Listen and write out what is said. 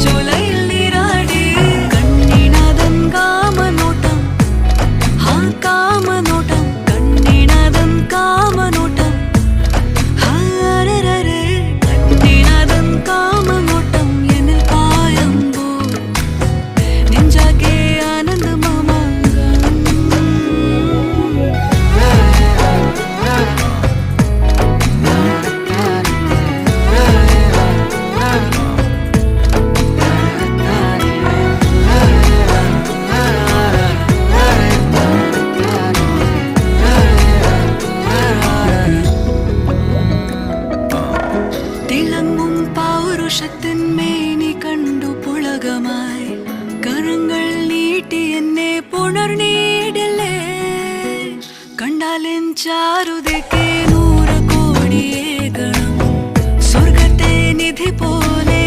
ചോലയിൽ നീരാടി കണ്ണിനതൻ കാമനോട്ടം ആ കാമനോട്ടം കണ്ണിനതൻ കാമനോട്ടം ഹരരരെ കണ്ണിനതൻ കാമനോട്ടം എന്നിൽ പായുമ്പോൾ നെഞ്ചാകെ ആനന്ദമാമാങ്കം തിളങ്ങും പൗരുഷത്തിൻ മേനി കണ്ടു പുളകമായി കരങ്ങൾ നീട്ടി എന്നെ പുണർന്നീടില്ലേ കണ്ടാലെൻ ചാരുതയ്ക്ക് 100 കോടിയേ ഗണം സ്വർഗത്തെ നിധി പോലെ